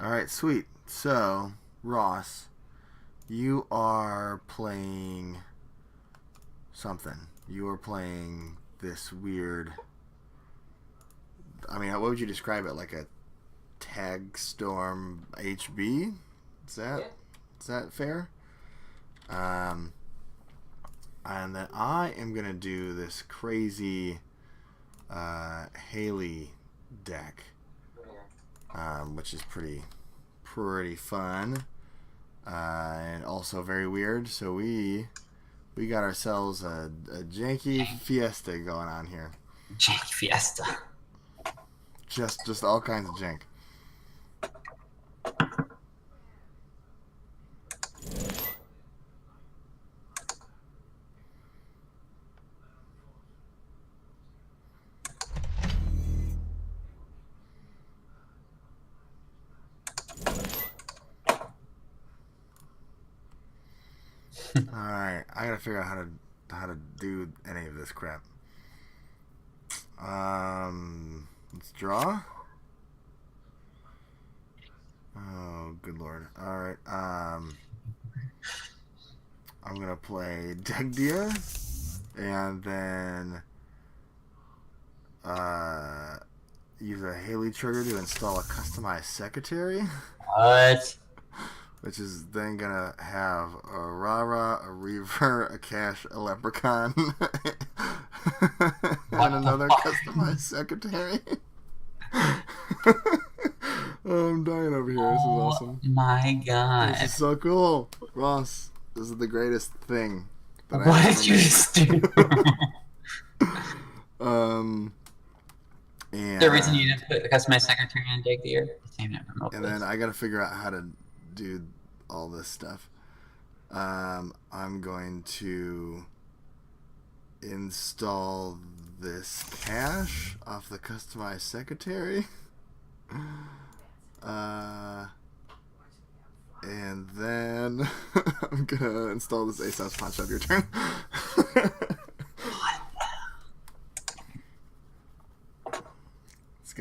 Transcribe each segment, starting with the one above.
All right, sweet. So, Ross, you are playing something. You are playing this weird. I mean, what would you describe it? Like a Tag Storm HB? Is that Yeah. is that fair? Um, and then I am gonna do this crazy Haley deck, which is pretty fun, and also very weird. So we got ourselves a janky fiesta going on here. Jank Fiesta. Just all kinds of jank. All right, I gotta figure out how to do any of this crap. Let's draw. Oh, good lord. All right. I'm gonna play Degdia, and then use a Haley trigger to install a customized secretary, What? which is then gonna have a Rara, a Reaver, a Cash, a Leprechaun, and another customized secretary. Oh, I'm dying over here. This is awesome. My God. This is so cool. Ross, this is the greatest thing that What I did you just do? And The reason you didn't put the customized secretary in Dig the Ear? Same it from and then I gotta figure out how to do all this stuff. I'm going to install this cache off the customized secretary. And then I'm gonna install this Aesop's Pawn Shop. Your turn. It's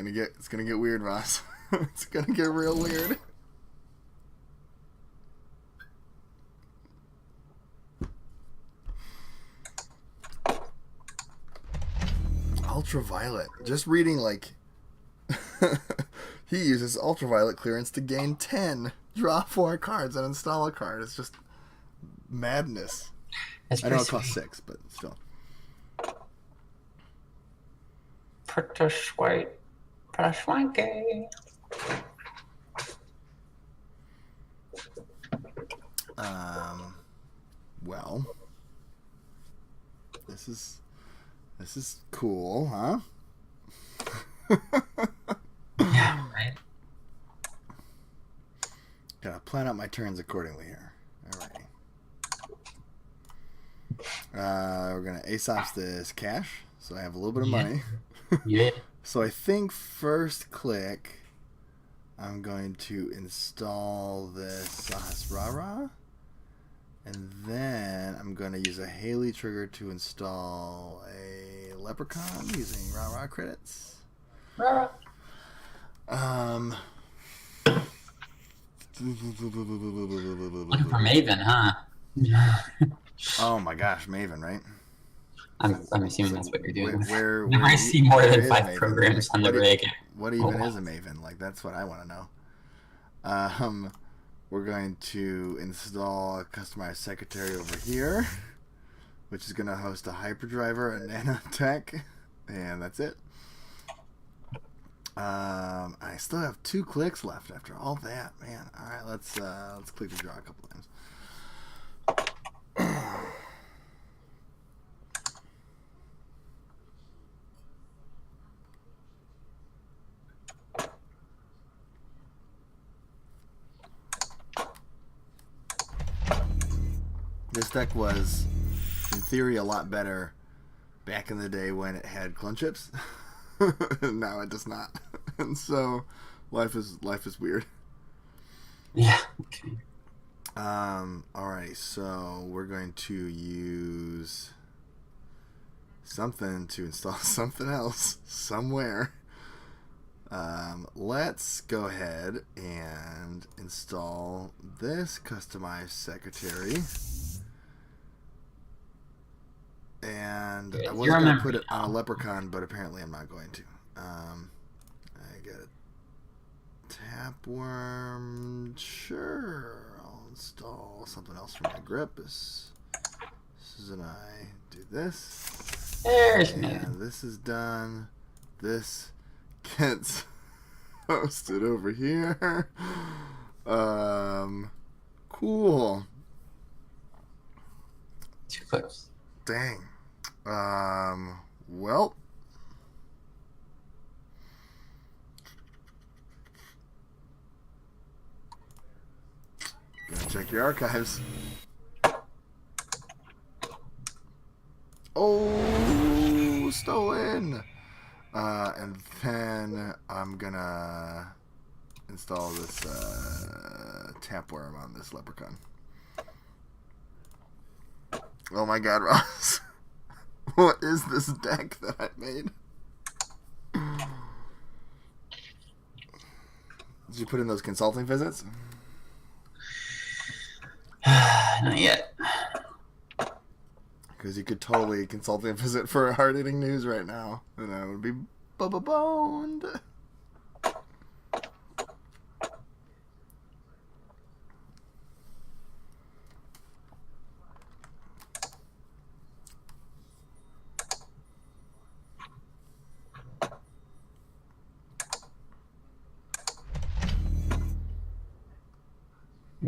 gonna get weird, Ross. It's gonna get real weird. Ultraviolet. Just reading like he uses ultraviolet clearance to gain 10, draw 4 cards, and install a card. It's just madness. I know it costs 6, but still. Pretty sweet. Pretty swanky. Well, this is cool, huh? Yeah, right. Gotta plan out my turns accordingly here. Alrighty. We're gonna Aesop's this cash, so I have a little bit of money. Yeah. So I think first click, I'm going to install this Sahasrara, and then I'm going to use a Haley trigger to install a Leprechaun using Rara credits. Rara. Looking for Maven, huh? Oh my gosh, Maven, right? I'm assuming that's what you're doing. Where I see more than 5 Maven? programs on the What rig. What even is a Maven? Like, that's what I want to know. We're going to install a customized secretary over here, which is going to host a hyperdriver, a nanotech, and that's it. I still have 2 clicks left after all that, man. All right, let's click to draw a couple times. This deck was, in theory, a lot better back in the day when it had clone chips. Now it does not, and so life is weird. Yeah. Okay. Alrighty, so we're going to use something to install something else somewhere. Let's go ahead and install this customized secretary. And I wasn't going to put it on a leprechaun, but apparently I'm not going to. I get a tapeworm. Sure. I'll install something else for my grip. Susan and I do this. There's me. And this is done. This gets posted over here. Cool. 2 clicks. Dang. Well. Gonna check your archives. Oh, stolen. And then I'm gonna install this tapeworm on this leprechaun. Oh my god, Ross. What is this deck that I made? Did you put in those consulting visits? Not yet. Because you could totally consulting visit for hard-hitting news right now. And I would be boned.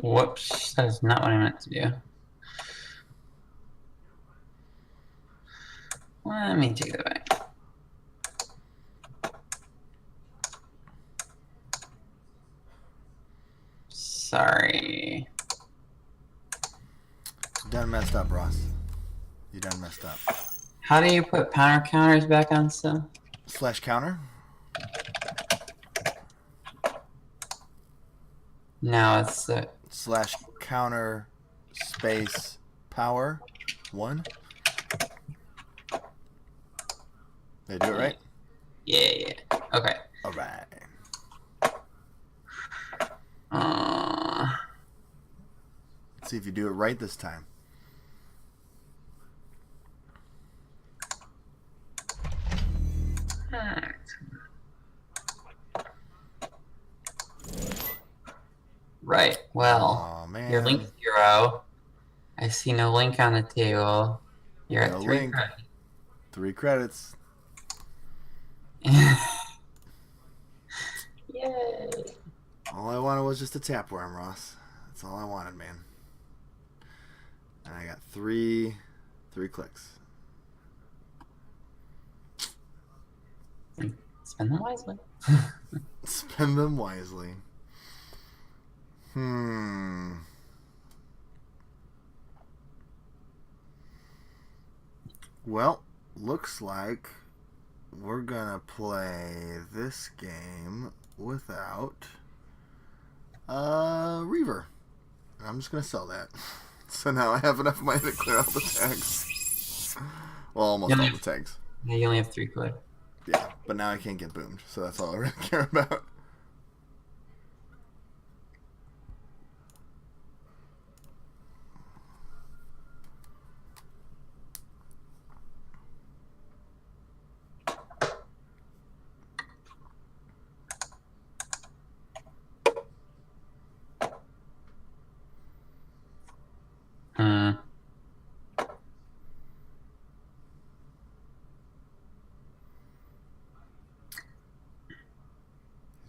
Whoops, that is not what I meant to do. Let me take that back. Sorry. You done messed up, Ross. You done messed up. How do you put power counters back on stuff? / counter. No, it's the / counter space power 1. Did I do it right? Yeah. Okay. All right. Let's see if you do it right this time. Right. Well, oh, man. your link 0. I see no link on the table. You're No at 3 link. credits. 3 credits. Yay. All I wanted was just a tapeworm, Ross. That's all I wanted, man. And I got 3 clicks. Spend them wisely. Spend them wisely. Well, looks like we're gonna play this game without Reaver. And I'm just gonna sell that. So now I have enough money to clear out the tags. Well, almost all the tags. Yeah, you only have 3 clicks. Yeah, but now I can't get boomed, so that's all I really care about.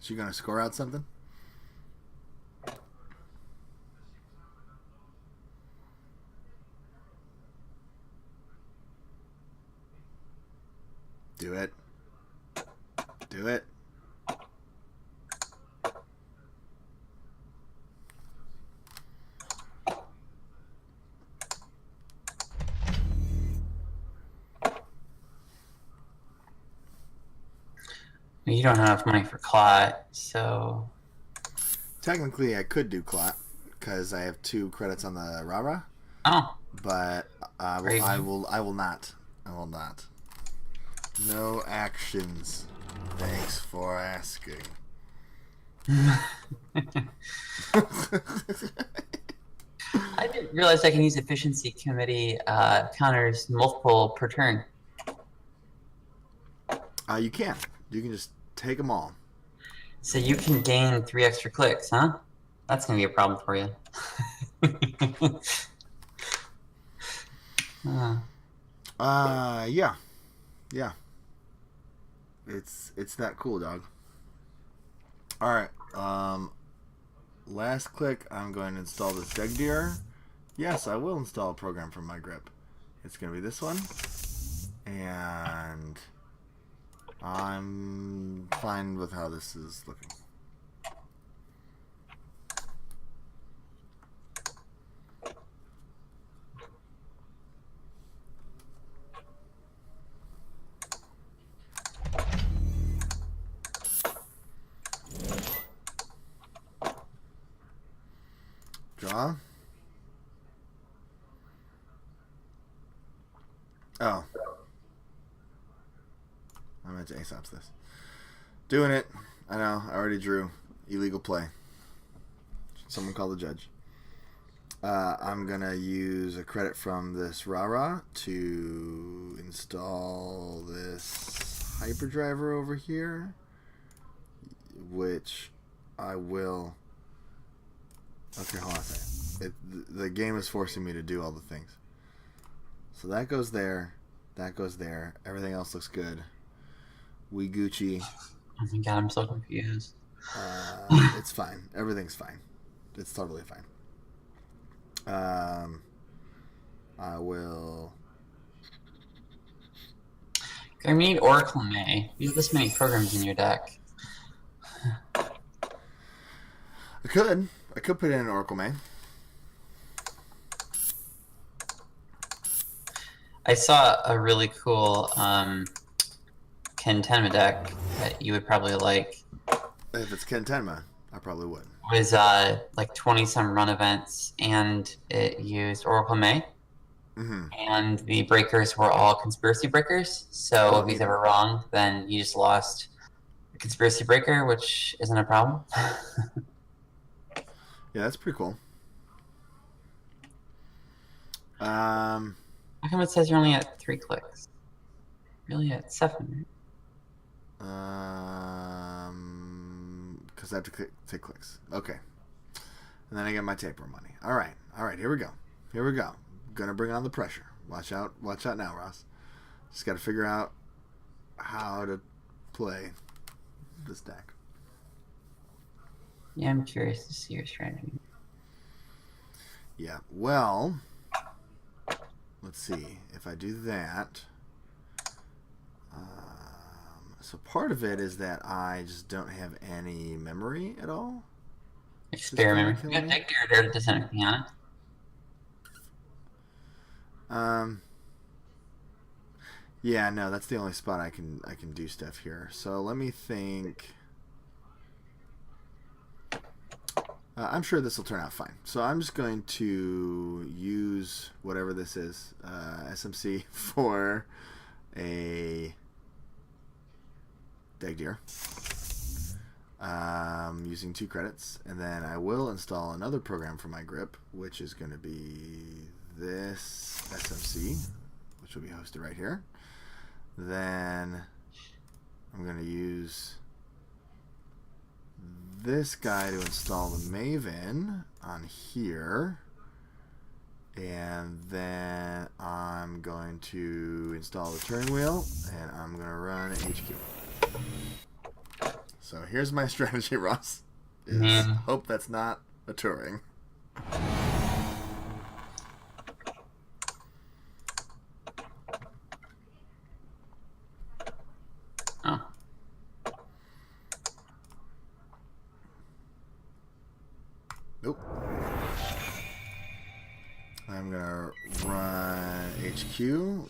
Is she gonna score out something? Do it. Do it. You don't have enough money for Clot, so... Technically, I could do Clot, because I have 2 credits on the Rara. Oh. But I will not. I will not. No actions. Thanks for asking. I didn't realize I can use efficiency committee counters multiple per turn. You can. You can just take them all. So you can gain 3 extra clicks, huh? That's gonna be a problem for you. Yeah. Yeah. It's that cool, dog. Alright. Last click, I'm going to install this Deg Deer. Yes, I will install a program from my grip. It's going to be this one. And I'm fine with how this is looking. Draw. Oh. I meant to ASOPs this. Doing it. I know. I already drew. Illegal play. Someone call the judge. I'm going to use a credit from this rah-rah to install this hyperdriver over here, which I will... Okay, hold on a second. The game is forcing me to do all the things. So that goes there. That goes there. Everything else looks good. We Gucci. Oh my god, I'm so confused. It's fine. Everything's fine. It's totally fine. I will... I need Oracle May. You have this many programs in your deck. I could put in an Oracle May. I saw a really cool Ken Tenma deck that you would probably like. If it's Ken Tenma, I probably would. It was like 20-some run events, and it used Oracle May. Mm-hmm. And the breakers were all conspiracy breakers. So if he's ever wrong, then you just lost the conspiracy breaker, which isn't a problem. Yeah, that's pretty cool. How come it says you're only at 3 clicks? You're really at 7, right? Because I have to take clicks. Okay. And then I get my taper money. All right. Here we go. Gonna bring on the pressure. Watch out now, Ross. Just got to figure out how to play this deck. Yeah, I'm curious to see your strategy. Yeah. Well, let's see if I do that. So part of it is that I just don't have any memory at all. Spare memory. You got Deck Deer there to descend anything on it. Yeah, no, that's the only spot I can do stuff here. So let me think. I'm sure this will turn out fine. So I'm just going to use whatever this is, SMC, for a Deg Deer. Using 2 credits. And then I will install another program for my grip, which is going to be this SMC, which will be hosted right here. Then I'm going to use this guy to install the Maven on here. And then I'm going to install the turning wheel, and I'm going to run HQ. So here's my strategy, Ross. Hope that's not a Turing. Oh. Nope. I'm going to run HQ,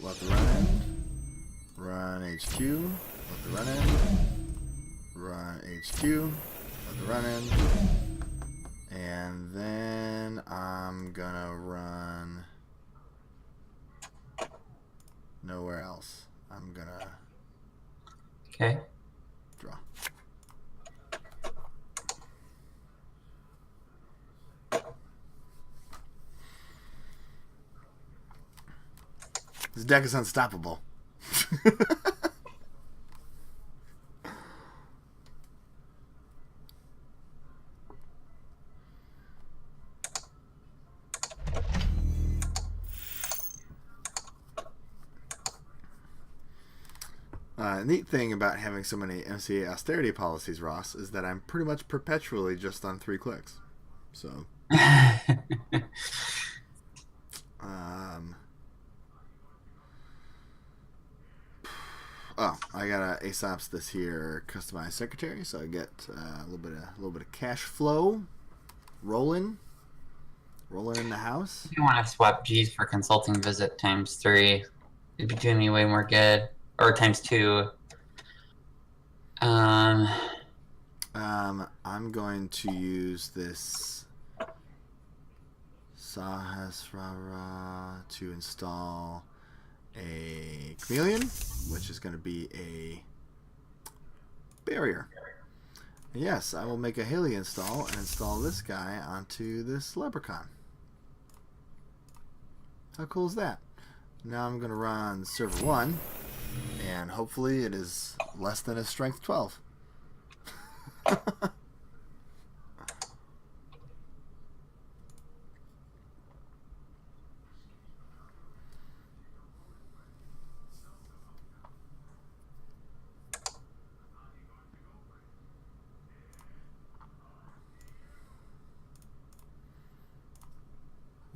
let the run end. Run HQ, let the run end. Run HQ, let the run end. And then I'm going to run nowhere else. I'm going to... Okay. This deck is unstoppable. Neat thing about having so many MCA austerity policies, Ross, is that I'm pretty much perpetually just on 3 clicks. So, oh, I got a Aesop's this here customized secretary, so I get a little bit of cash flow rolling in the house. You want to swap G's for consulting visit ×3. It'd be doing me way more good. Or ×2. I'm going to use this Sahasrara to install a chameleon, which is going to be a barrier. Yes, I will make a Haley install and install this guy onto this leprechaun. How cool is that? Now I'm going to run server 1, and hopefully it is less than a strength 12.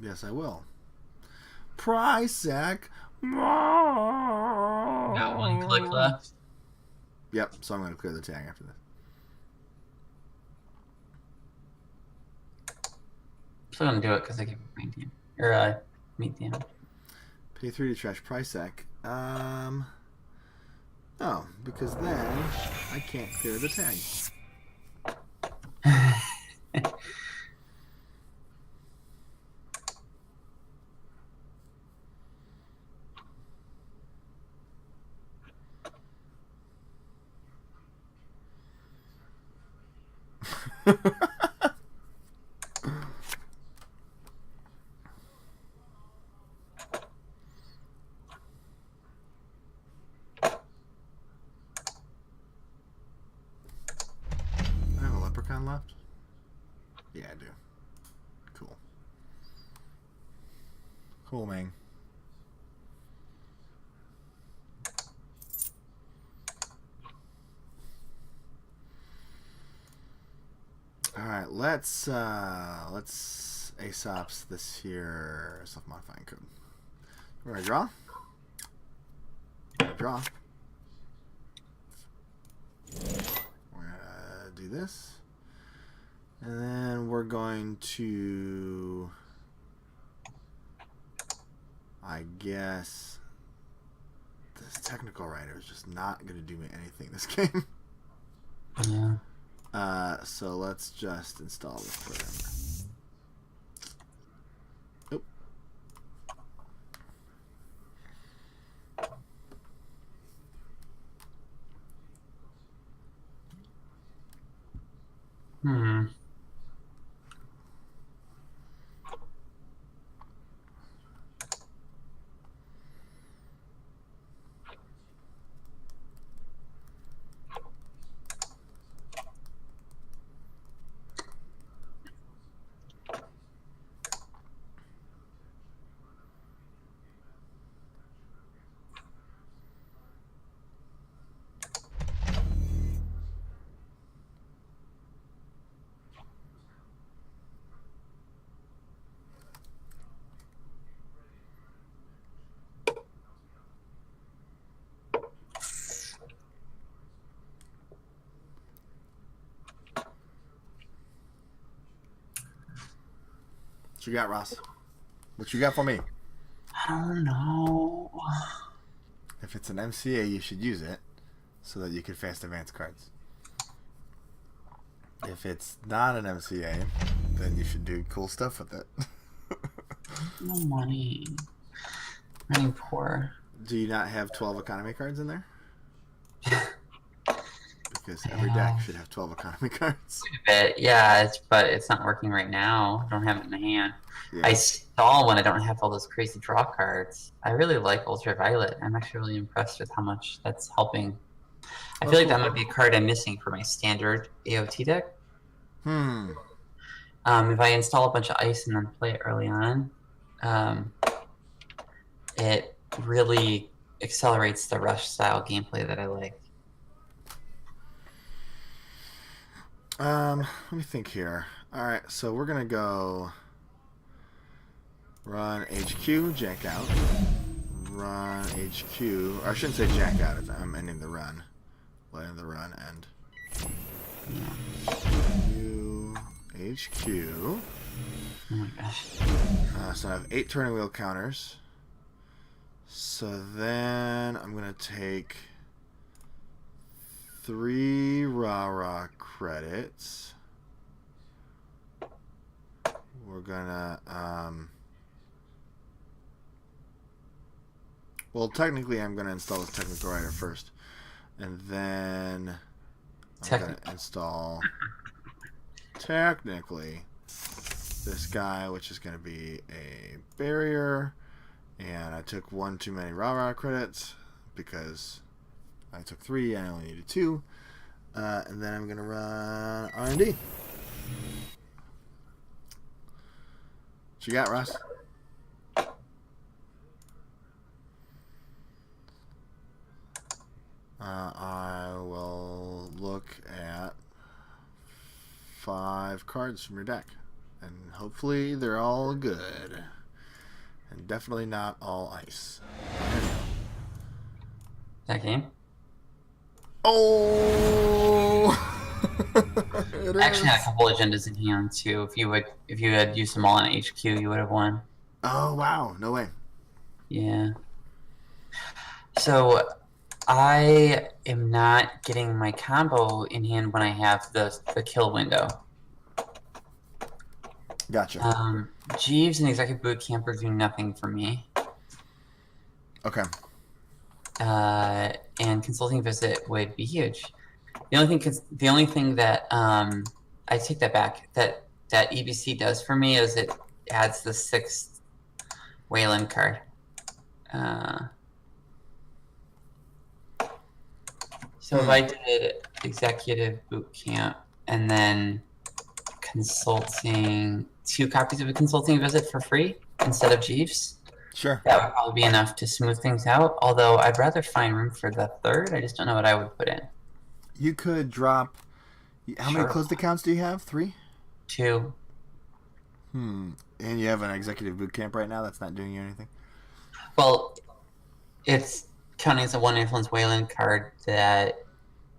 Yes, I will. Prysack. Got 1 click left. Yep, so I'm going to clear the tag after this. Still gonna do it because I keep maintain or meet the end. Pay 3 to trash Prysack. Oh, because then I can't clear the tag. I have a leprechaun left? Yeah, I do. Cool. Cool, man. Alright, let's Aesop's this here self-modifying code. We're gonna draw. Draw. We're gonna do this. And then we're going to, I guess, this technical writer is just not going to do me anything this game. Yeah. So let's just install this program. Oop. What you got, Ross? What you got for me? I don't know. If it's an MCA, you should use it so that you can fast advance cards. If it's not an MCA, then you should do cool stuff with it. No money. Running poor. Do you not have 12 economy cards in there? Because every deck should have 12 economy cards. Yeah, but it's not working right now. I don't have it in my hand. Yeah. I stall when I don't have all those crazy draw cards. I really like Ultraviolet. I'm actually really impressed with how much that's helping. I feel like that might be a card I'm missing for my standard AOT deck. If I install a bunch of ice and then play it early on, it really accelerates the rush style gameplay that I like. Let me think here. Alright, so we're gonna go run HQ, jank out. Run HQ. Or I shouldn't say jank out, I'm ending the run. Letting the run end. HQ. Oh my gosh. So I have 8 turning wheel counters. So then I'm going to take 3 rah-rah credits. We're going to... well, technically I'm going to install this technical writer first. And then I'm going to install... technically this guy, which is going to be a barrier, and I took 1 too many rah-rah credits because I took 3, I only needed 2, and then I'm going to run R&D. What you got, Ross? I will look at 5 cards from your deck, and hopefully they're all good, and definitely not all ice. That game? Oh! I actually had a couple agendas in hand too. If you had used them all on HQ, you would have won. Oh wow! No way. Yeah. So I am not getting my combo in hand when I have the kill window. Gotcha. Jeeves and Executive Boot Camper do nothing for me. Okay. And Consulting Visit would be huge. The only thing that I take that back, that EBC does for me is it adds the 6th Wayland card. So if I did Executive Boot Camp and then Consulting, 2 copies of a Consulting Visit for free instead of Jeeves, Sure. that would probably be enough to smooth things out. Although I'd rather find room for the 3rd. I just don't know what I would put in. You could drop... How many closed accounts do you have? 3? 2. And you have an Executive Boot Camp right now that's not doing you anything? Well, it's counting as a 1 Influence Wayland card that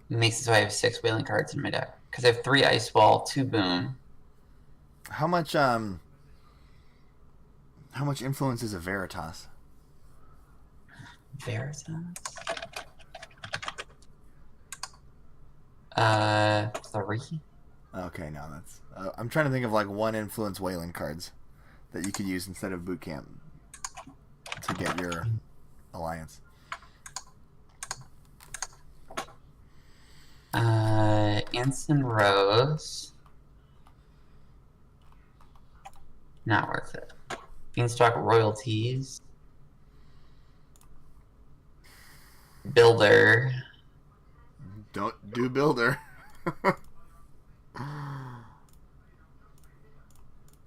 makes it so I have 6 Wayland cards in my deck. Because I have 3 Ice Wall, 2 Boom. How much influence is a Veritas? Veritas? 3? Okay, no, that's... I'm trying to think of like 1 influence Wayland cards that you could use instead of Boot Camp to get your alliance. Anson Rose. Not worth it. Beanstalk Royalties. Builder. Don't do Builder.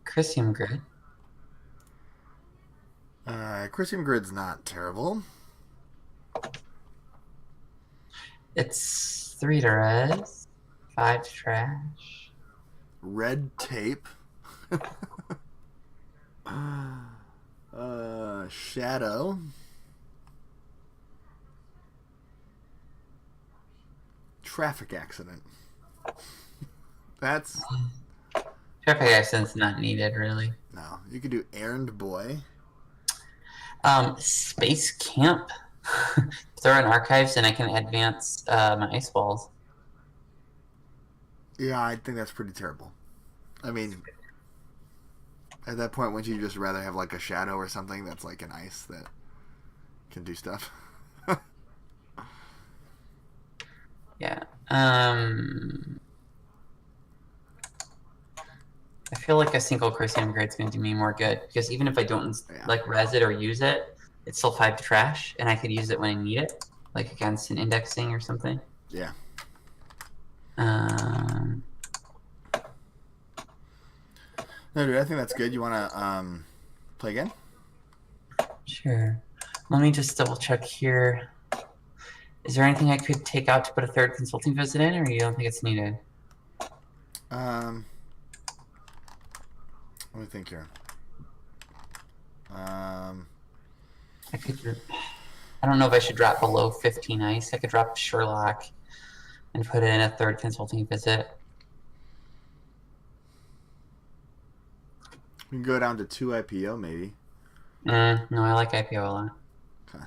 Christian Grid. Christian Grid's not terrible. It's 3 to res, 5 to trash. Red Tape. Shadow. Traffic Accident. That's... Traffic accident's not needed, really. No. You could do Errand Boy. Space Camp. Throw in Archives and I can advance my Ice Balls. Yeah, I think that's pretty terrible. I mean, at that point, wouldn't you just rather have like a Shadow or something that's like an ice that can do stuff? Yeah. I feel like a single Crucian upgrade is going to do me more good, because even if I don't Yeah. like res it or use it, it's still 5 to trash, and I could use it when I need it, like against an indexing or something. Yeah. Um, No, dude, I think that's good. You want to play again? Sure. Let me just double check here. Is there anything I could take out to put a third consulting visit in, or you don't think it's needed? Let me think here. I could. I don't know if I should drop below 15 ice. I could drop Sherlock and put in a third consulting visit. We can go down to 2 IPO maybe. No, I like IPO a lot. Okay.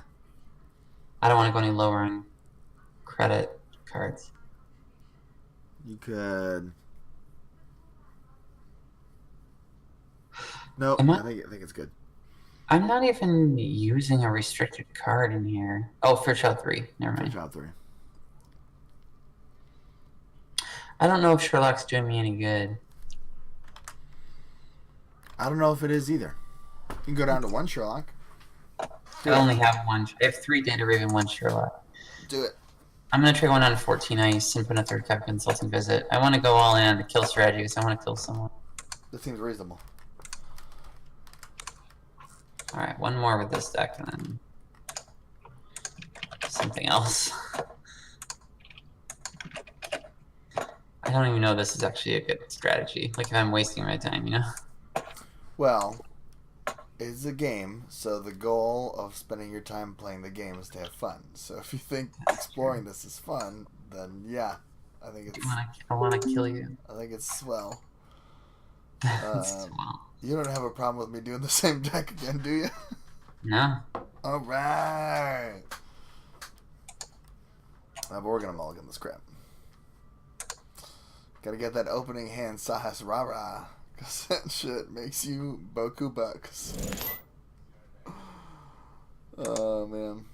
I don't want to go any lower on credit cards. You could. No, I think it's good. I'm not even using a restricted card in here. Oh, Fairchild 3. Never mind. Fairchild 3. I don't know if Sherlock's doing me any good. I don't know if it is either. You can go down to 1 Sherlock. I only have 1. I have 3 Data Raven, 1 Sherlock. Do it. I'm going to try 1 on 14 ice and put a third cap consulting visit. I want to go all in on the kill strategy because I want to kill someone. That seems reasonable. Alright, 1 more with this deck and then something else. I don't even know if this is actually a good strategy. Like if I'm wasting my time, you know? Well, it's a game, so the goal of spending your time playing the game is to have fun. So if you think exploring this is fun, then yeah, I think it's. I want to kill you. I think it's swell. Swell. You don't have a problem with me doing the same deck again, do you? No. All right. But we're gonna mulligan this crap. Gotta get that opening hand Sahas Rara, because that shit makes you Boku bucks. Oh, man.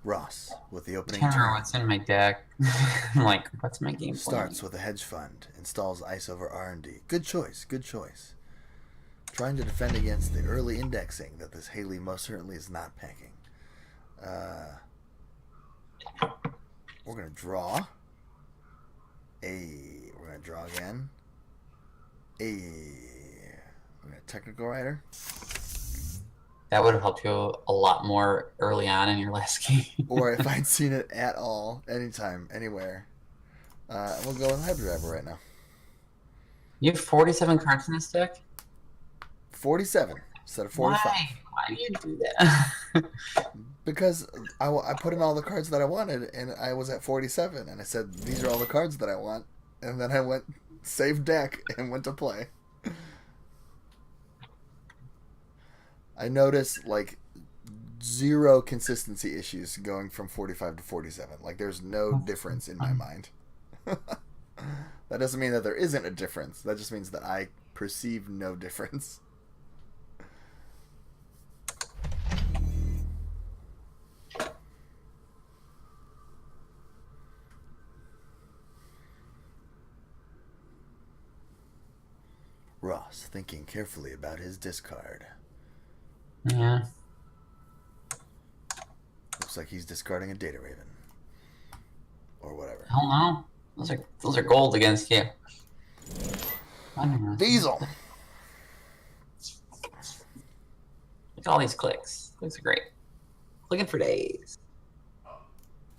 Ross, with the opening Can't remember turn, what's in my deck. I'm like, what's my game plan? starts with a hedge fund, installs ice over R&D. Good choice, good choice. Trying to defend against the early indexing that this Haley most certainly is not packing. We're going to draw. We're going to draw again. We're going to technical writer. That would have helped you a lot more early on in your last game. Or if I'd seen it at all, anytime, anywhere. We'll go with Hyperdriver right now. You have 47 cards in this deck? 47 instead of 45. Why do you do that? Because I put in all the cards that I wanted, and I was at 47, and I said, these are all the cards that I want. And then I went, save deck, and went to play. I noticed, like, 0 consistency issues going from 45 to 47. Like, there's no difference in my mind. That doesn't mean that there isn't a difference. That just means that I perceive no difference. Ross, thinking carefully about his discard. Yeah. Looks like he's discarding a Data Raven. Or whatever. Hell no. Those are gold against you. Diesel! Look at all these clicks. Clicks are great. Looking for days.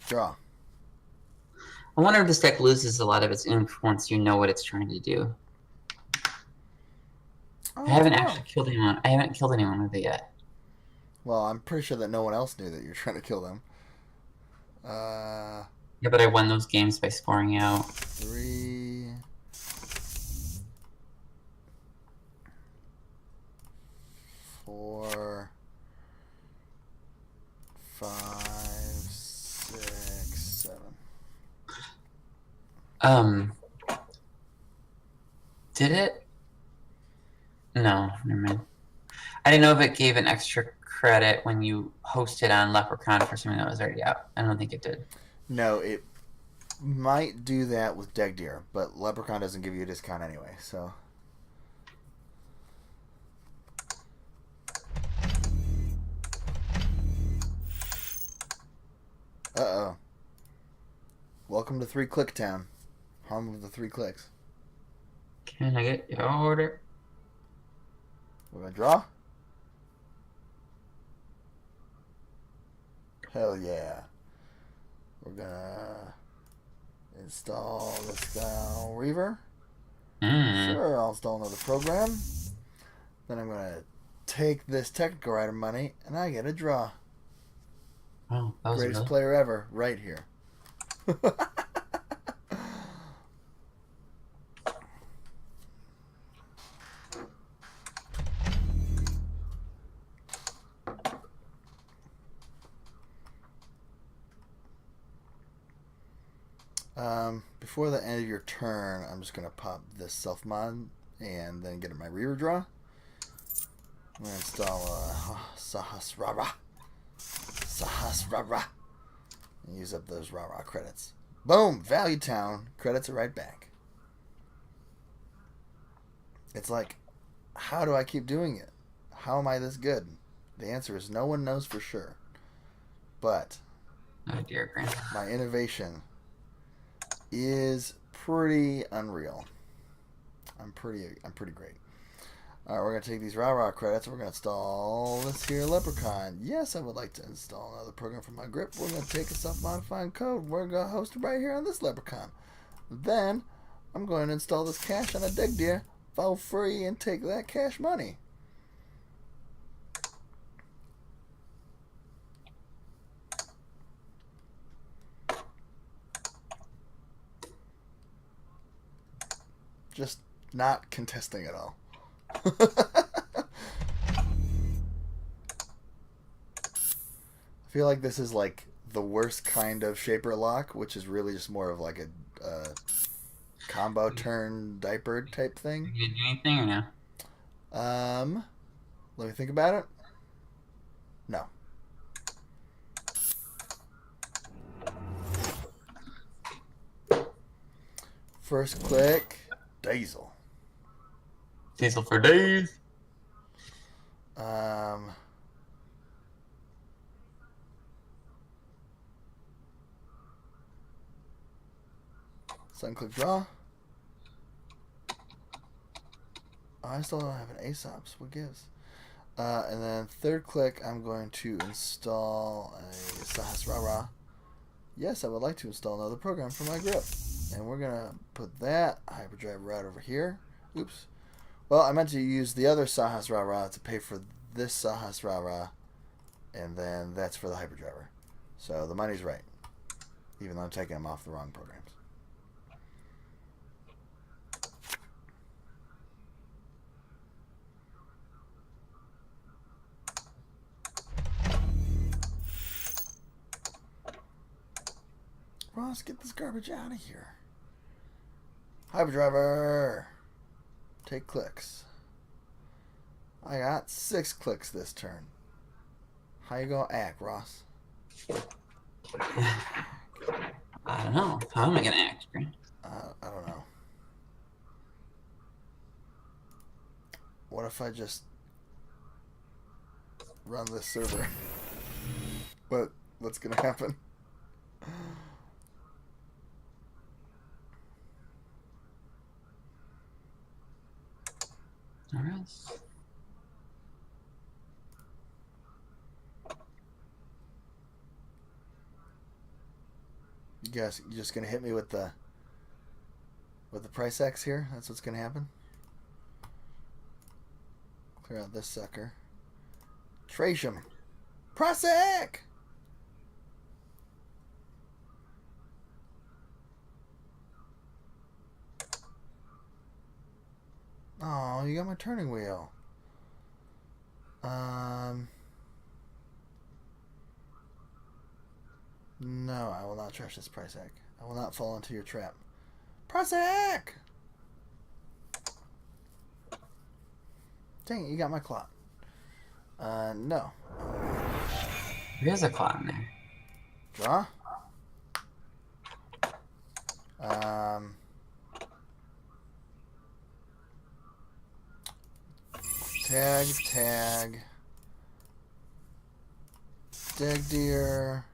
Draw. I wonder if this deck loses a lot of its oomph once you know what it's trying to do. Oh, I haven't actually killed anyone. I haven't killed anyone with it yet. Well, I'm pretty sure that no one else knew that you're trying to kill them. Yeah, but I won those games by scoring out. 3. 5, 6, 7. Did it? No, never mind. I didn't know if it gave an extra credit when you hosted on Leprechaun for something that was already out. I don't think it did. No, it might do that with Dead Deer, but Leprechaun doesn't give you a discount anyway, so. Uh-oh. Welcome to 3-Click Town. Home of the 3 clicks. Can I get your order? We're gonna draw? Hell yeah. We're gonna install the Style Reaver. Sure, I'll install another program. Then I'm gonna take this technical writer money and I get a draw. Oh, that was Greatest really... player ever, right here. Before the end of your turn, I'm just going to pop this self-mod and then get my Reaver draw. I'm going to install Sahasrara. And use up those Rara credits. Boom! Value Town. Credits are right back. It's like, how do I keep doing it? How am I this good? The answer is no one knows for sure. But Oh dear, Grant. my innovation is pretty unreal. I'm pretty great. Alright, we're going to take these rah credits. We're going to install this here Leprechaun. Yes, I would like to install another program for my grip. We're going to take a self-modifying code. We're going to host it right here on this Leprechaun. Then, I'm going to install this cash on a Dead Deer for free and take that cash money. Just not contesting at all. I feel like this is like the worst kind of shaper lock, which is really just more of like a combo turn diaper type thing. You gonna do anything or no? Let me think about it. No. First click, Diesel. Diesel for days. Second click, draw. Oh, I still don't have an Aesop's. What gives? And then third click, I'm going to install a Sahasrara. Yes, I would like to install another program for my grip. And we're going to put that hyperdrive right over here. Oops. Well, I meant to use the other Sahasrara to pay for this Sahasrara. And then that's for the hyperdriver. So the money's right. Even though I'm taking them off the wrong programs. Ross, get this garbage out of here. Hyperdriver. Take clicks. I got 6 clicks this turn. How you gonna act, Ross? I don't know. How am I gonna act, Grant? I don't know. What if I just run this server? What's gonna happen? Alright. You guys, you just gonna hit me with the price X here? That's what's gonna happen. Clear out this sucker. Trace him. Price X. Oh, you got my turning wheel. No, I will not trash this price hack. I will not fall into your trap. Price hack! Dang it, you got my clock. No. There is a clock in there. Draw. Tag. Dig deer.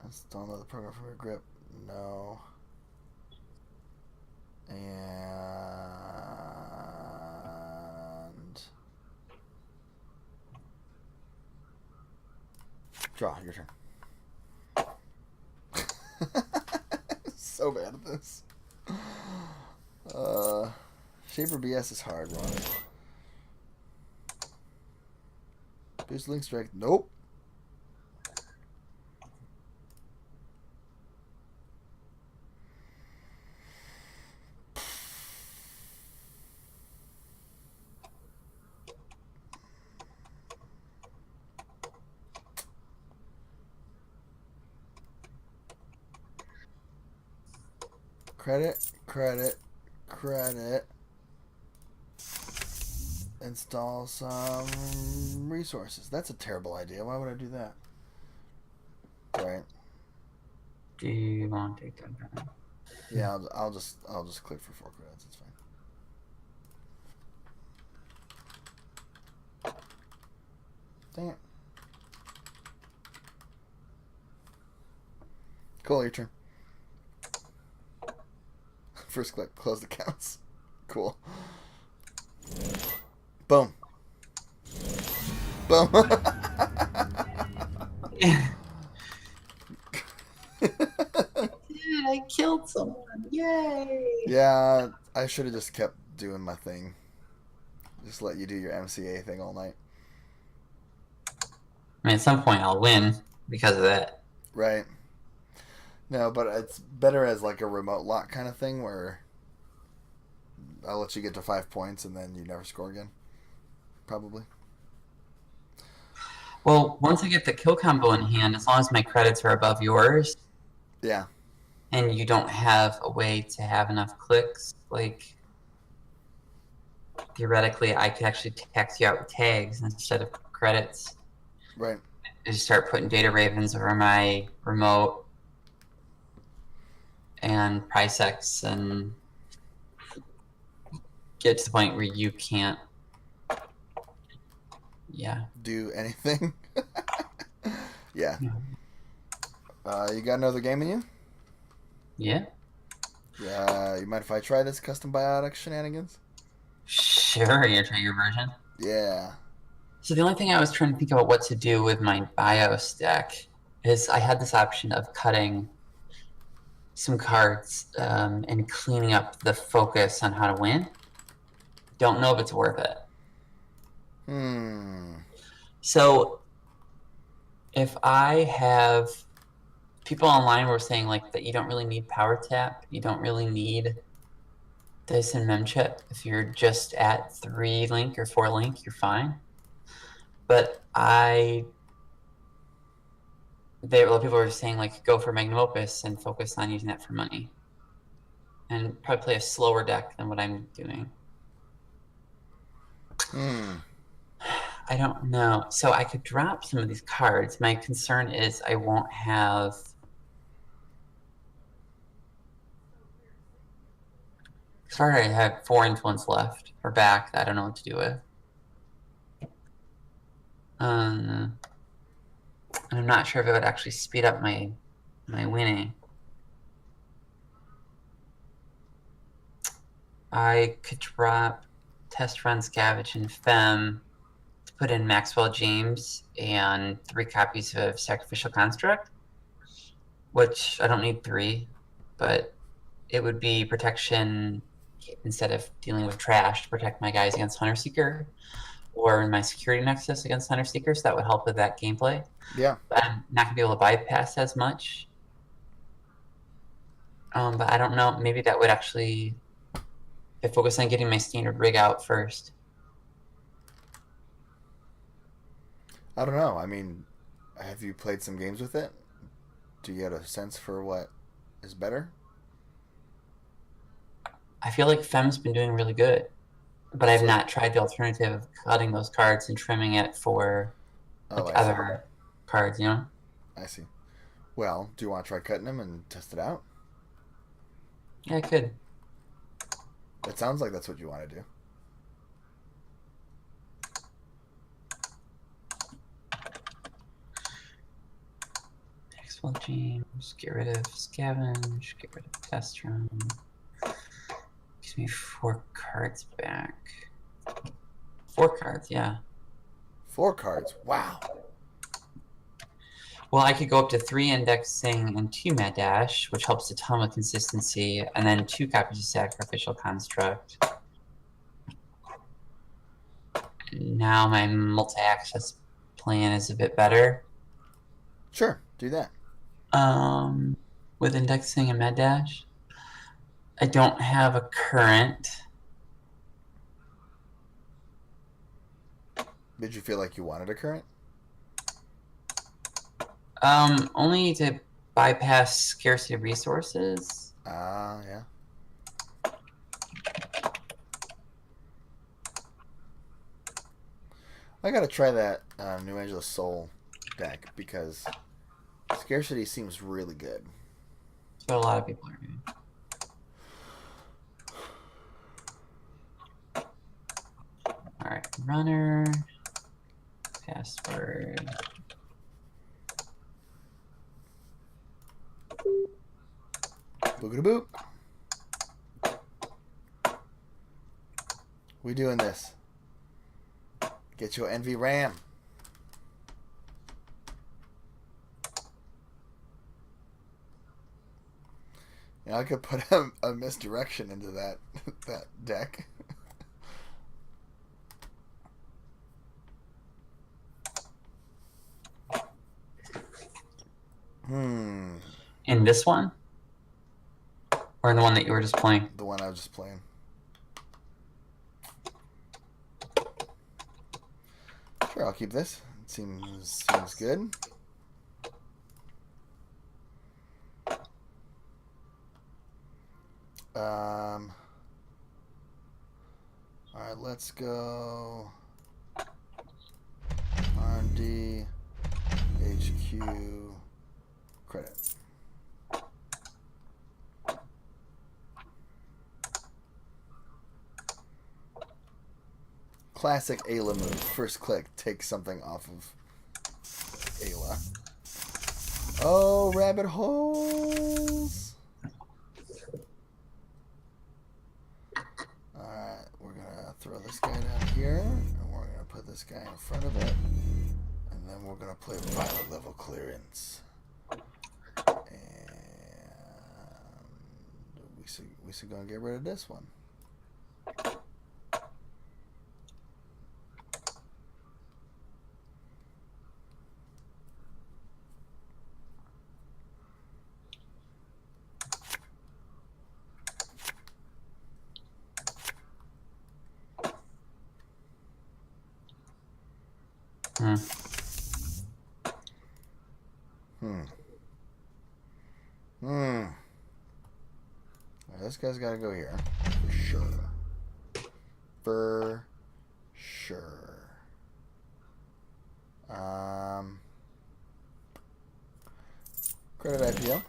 I still know the program for a grip. No. And draw. Your turn. So bad at this. Shaper BS is hard, Ron. Boost link strike. Nope. Credit. Install some resources. That's a terrible idea. Why would I do that? Right. Do you want to take that? Yeah, I'll just click for 4 credits. It's fine. Dang it. Cool, your turn. First click, close the counts. Cool. Boom. Boom. Dude, I killed someone. Yay! Yeah, I should have just kept doing my thing. Just let you do your MCA thing all night. I mean, at some point I'll win because of that. Right. No, but it's better as like a remote lock kind of thing where I'll let you get to 5 points and then you never score again. Probably. Well, once I get the kill combo in hand, as long as my credits are above yours, Yeah. and you don't have a way to have enough clicks, like theoretically, I could actually tax you out with tags instead of credits. Right. I just start putting data ravens over my remote and price X and get to the point where you can't. Yeah. Do anything. Yeah. Yeah. You got another game in you? Yeah. Yeah. You mind if I try this custom Biotics shenanigans? Sure, you try your version. Yeah. So the only thing I was trying to think about what to do with my Bios deck is I had this option of cutting some cards and cleaning up the focus on how to win. Don't know if it's worth it. So if I have people online were saying like that you don't really need power tap, you don't really need this and memchip. If you're just at 3 link or 4 link, you're fine. But a lot of people were saying like go for Magnum Opus and focus on using that for money, and probably play a slower deck than what I'm doing. I don't know. So I could drop some of these cards. My concern is I won't have. Sorry, I have 4 influence left or back that I don't know what to do with. And I'm not sure if it would actually speed up my winning. I could drop Test Run, Scavenge, and Fem to put in Maxwell James and 3 copies of Sacrificial Construct, which I don't need 3, but it would be protection instead of dealing with trash to protect my guys against Hunter Seeker, or my security nexus against Hunter Seeker, so that would help with that gameplay. Yeah. But I'm not going to be able to bypass as much. But I don't know, maybe that would actually focus on getting my standard rig out first. I don't know. I mean, have you played some games with it? Do you have a sense for what is better? I feel like Fem's been doing really good, but I've So, not tried the alternative of cutting those cards and trimming it for oh, like I see. other cards, you know? I see. Well, do you want to try cutting them and test it out? Yeah, I could. It sounds like that's what you want to do. Maxwell James, get rid of Scavenge, get rid of Test Run. Gives me 4 cards back. 4 cards, yeah. 4 cards. Wow. Well, I could go up to 3 indexing and 2 Mad Dash, which helps a ton with consistency, and then 2 copies of Sacrificial Construct. Now my multi-access plan is a bit better. Sure, do that. With indexing and Mad Dash. I don't have a current. Did you feel like you wanted a current? Only to bypass scarcity of resources. Yeah. I gotta try that New Angeles Soul deck because scarcity seems really good. That's what a lot of people are doing. Alright, runner. Password. Boogity boop. We doing this. Get your NV RAM. You know, I could put a misdirection into that deck. In this one? Or in the one that you were just playing? The one I was just playing. Sure, I'll keep this. It seems good. Alright, let's go R&D HQ credit. Classic Ayla move. First click, take something off of Ayla. Oh, rabbit holes! Alright, we're gonna throw this guy down here, and we're gonna put this guy in front of it, and then we're gonna play violet level clearance. And we should go and get rid of this one. This guy's got to go here for sure. For sure. Credit IPO.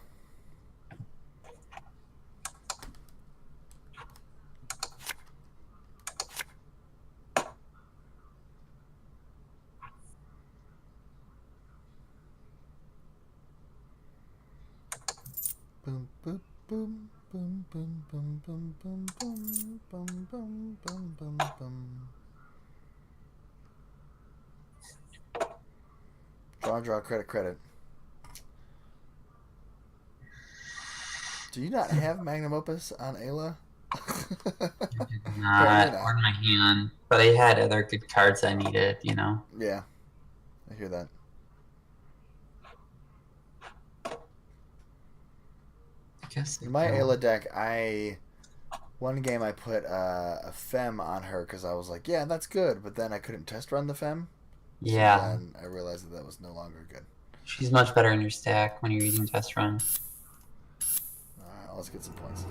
Boom, boom, boom. Boom, boom, boom, boom, boom, boom, boom, boom, boom, boom, boom. Draw, credit. Do you not have Magnum Opus on Ayla? Not on my hand, but I had other good cards I needed, you know? Yeah, I hear that. In my Ayla deck, one game I put a Fem on her because I was like, yeah, that's good, but then I couldn't test run the Fem. Yeah. So then I realized that was no longer good. She's much better in your stack when you're using test run. Alright, let's get some points.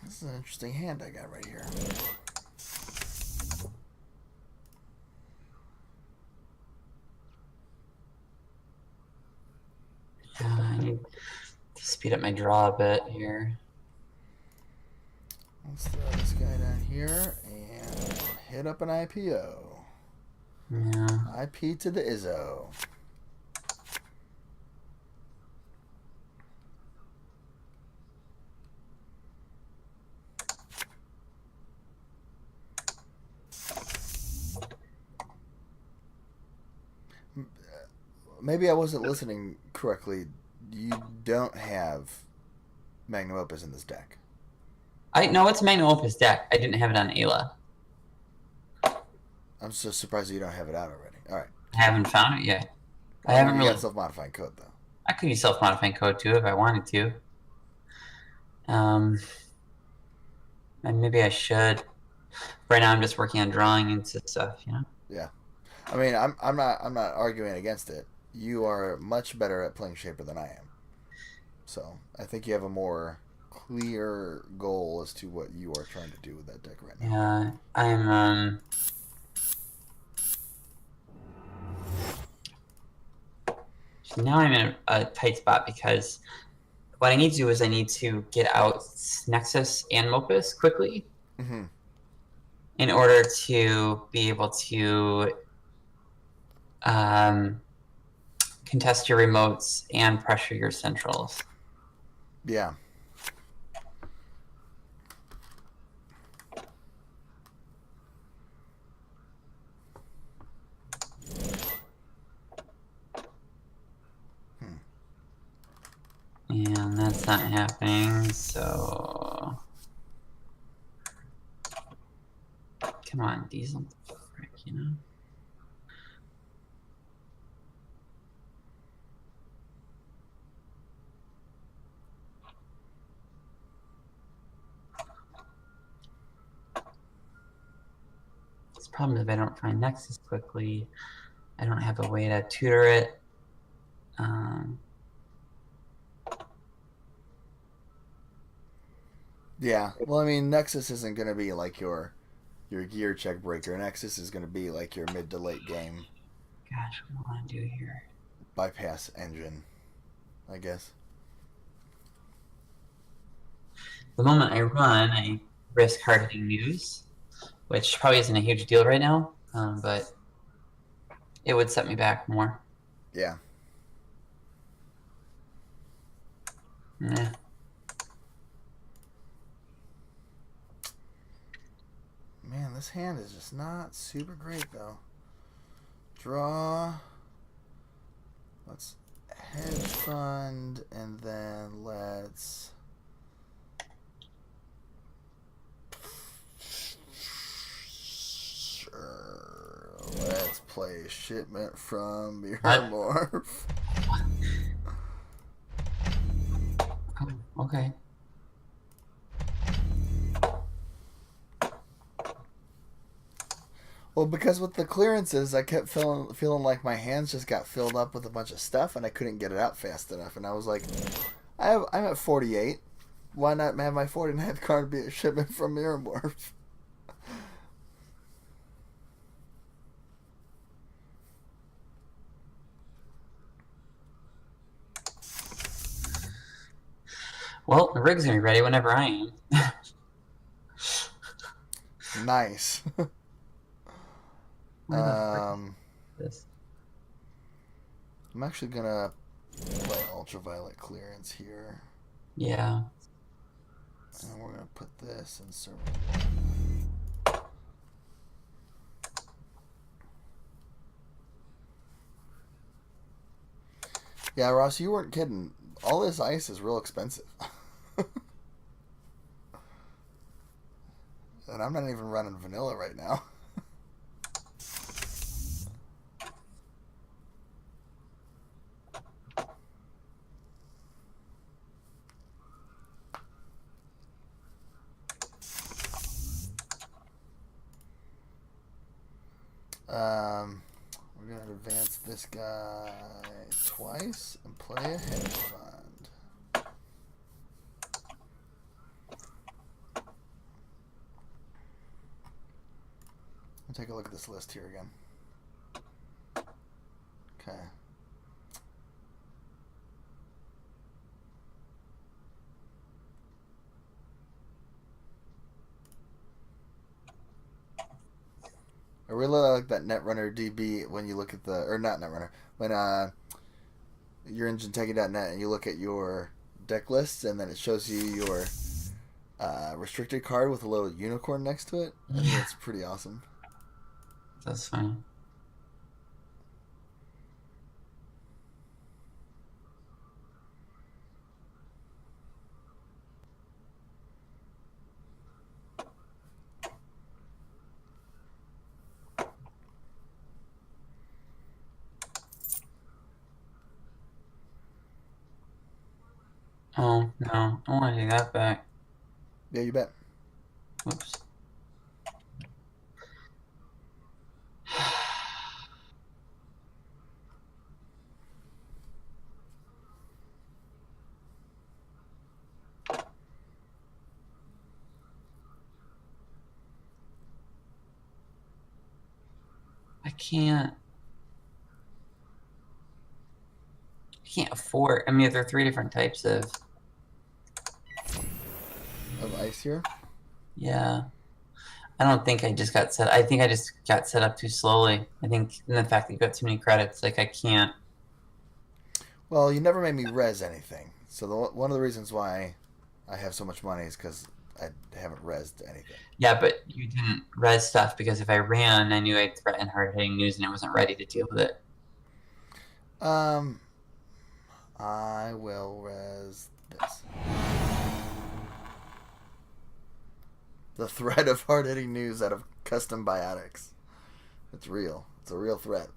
This is an interesting hand I got right here. I need to speed up my draw a bit here. Let's throw this guy down here and hit up an IPO. Yeah. IP to the Izzo. Maybe I wasn't listening correctly. You don't have Magnum Opus in this deck. No, it's Magnum Opus deck. I didn't have it on Ayla. I'm so surprised that you don't have it out already. All right. I haven't found it yet. Well, I haven't you really. got self-modifying code though. I could use self-modifying code too if I wanted to. And maybe I should. Right now, I'm just working on drawing into stuff. Yeah. I mean, I'm not arguing against it. You are much better at playing Shaper than I am. So I think you have a more clear goal as to what you are trying to do with that deck right now. Yeah, I'm. So now I'm in a tight spot because what I need to do is I need to get out Nexus and Mopus quickly in order to be able to contest your remotes and pressure your centrals. Yeah. And that's not happening, so... Come on, Diesel. Frick, This problem is if I don't find Nexus quickly, I don't have a way to tutor it. Yeah. Well, I mean, Nexus isn't going to be like your gear check breaker. Nexus is going to be like your mid to late game. Gosh, what do I want to do here? Bypass engine, I guess. The moment I run, I risk hard-hitting news, which probably isn't a huge deal right now, but it would set me back more. Yeah. Yeah. Man, this hand is just not super great, though. Draw. Let's hedge fund, and then let's... Sure. Let's play shipment from Mirrormorph. Oh, okay. Well, because with the clearances, I kept feeling like my hands just got filled up with a bunch of stuff, and I couldn't get it out fast enough. And I was like, I'm at 48. Why not have my 49th card be a shipment from Mirrormorph? Well, the rig's gonna be ready whenever I am. Nice. This. I'm actually gonna play ultraviolet clearance here. Yeah. And we're gonna put this in server 1. Yeah, Ross, you weren't kidding. All this ice is real expensive. And I'm not even running vanilla right now. We're going to advance this guy twice and play a hedge fund. I'll take a look at this list here again. Okay. I really like that Netrunner DB when you look at the, or not Netrunner, when you're in Jinteki.net and you look at your deck lists and then it shows you your restricted card with a little unicorn next to it. I think that's pretty awesome. That's fine. Oh, no. I want to take that back. Yeah, you bet. Oops. I can't afford. I mean, there are 3 different types of ice here. Yeah. I don't think I just got set. I think I just got set up too slowly. I think, and the fact that you got too many credits, like I can't. Well, you never made me res anything. So one of the reasons why I have so much money is because I haven't resed anything. Yeah, but you didn't res stuff because if I ran, I knew I'd threaten hard-hitting news, and I wasn't ready to deal with it. I will res this. The threat of hard-hitting news out of custom biotics. It's real. It's a real threat.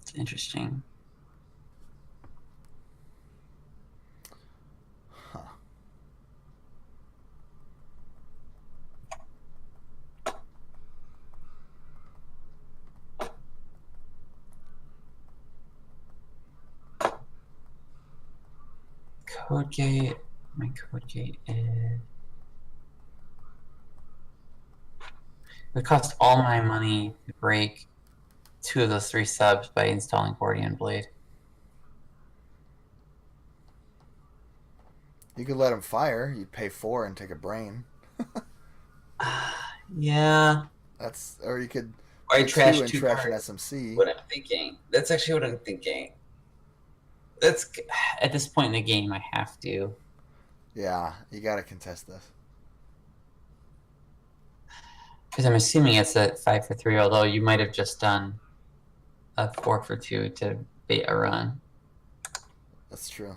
It's interesting. Huh. Code gate. My code gate is. It cost all my money to break 2 of those 3 subs by installing Gordian Blade. You could let him fire. You'd pay 4 and take a brain. Yeah. That's, or you could. Or I trash 2 and 2 trash cards. an SMC. What I'm thinking. That's actually what I'm thinking. That's at this point in the game, I have to. Yeah, you gotta contest this. Because I'm assuming it's a 5 for 3, although you might have just done a 4 for 2 to bait a run. That's true.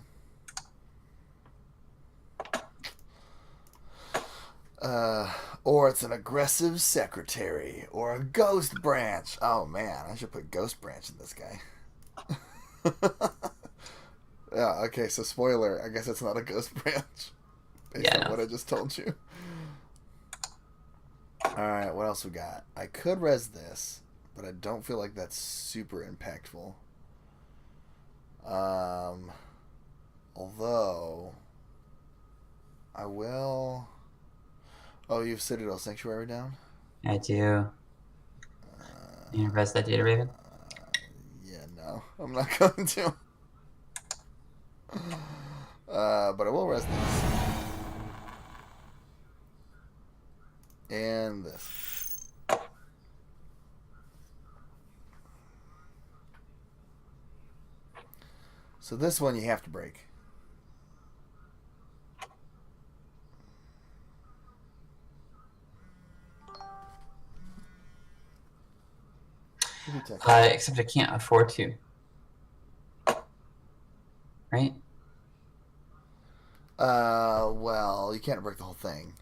Or it's an aggressive secretary or a ghost branch. Oh man, I should put ghost branch in this guy. Yeah, okay, so spoiler, I guess it's not a ghost branch. Based on what I just told you. Alright, what else we got? I could res this, but I don't feel like that's super impactful. Although I will. Oh, you have Citadel Sanctuary down? I do. You res that Data Raven? Yeah, no. I'm not going to. But I will res this. And this. So this one you have to break. Except I can't afford to. right? Well, you can't break the whole thing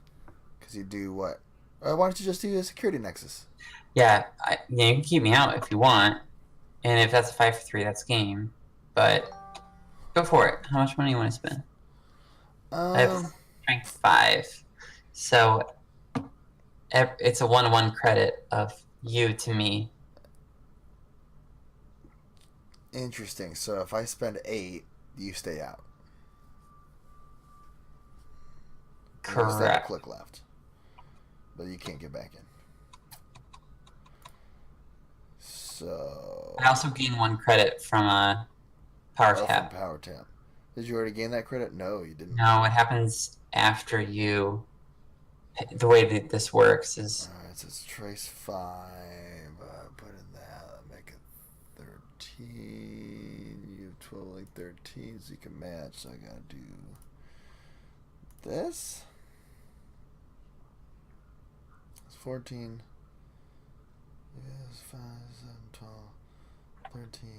because you do what? Why don't you just do a security nexus? Yeah, you can keep me out if you want, and if that's a 5 for 3, that's game. But go for it. How much money you want to spend? I have strength 5, so it's a 1-to-1 credit of you to me. Interesting. So if I spend 8, you stay out. And you still have a Correct. click left, but you can't get back in. So I also gain 1 credit from a power tap. From power tap. Did you already gain that credit? No, you didn't. No, what happens after you? The way that this works is. Alright, so it's trace 5. Put in that. Make it 13. You have 12, like 13, so you can match. So I gotta do this. It's 14. Yes, 5, 7, 12, 13.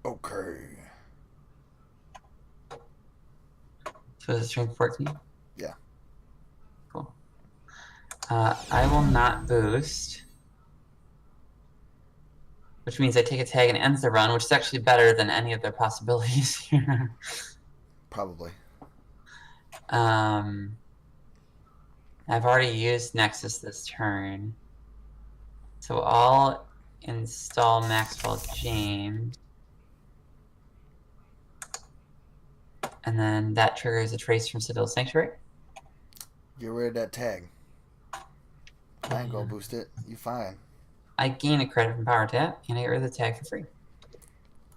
Okay. So is it strength 14? Yeah. Cool. I will not boost, which means I take a tag and ends the run, which is actually better than any of their possibilities here. Probably. I've already used Nexus this turn, so I'll install Maxwell James, and then that triggers a trace from Citadel Sanctuary. Get rid of that tag. I ain't gonna boost it. You fine. I gain a credit from Power Tap, and I get rid of the tag for free.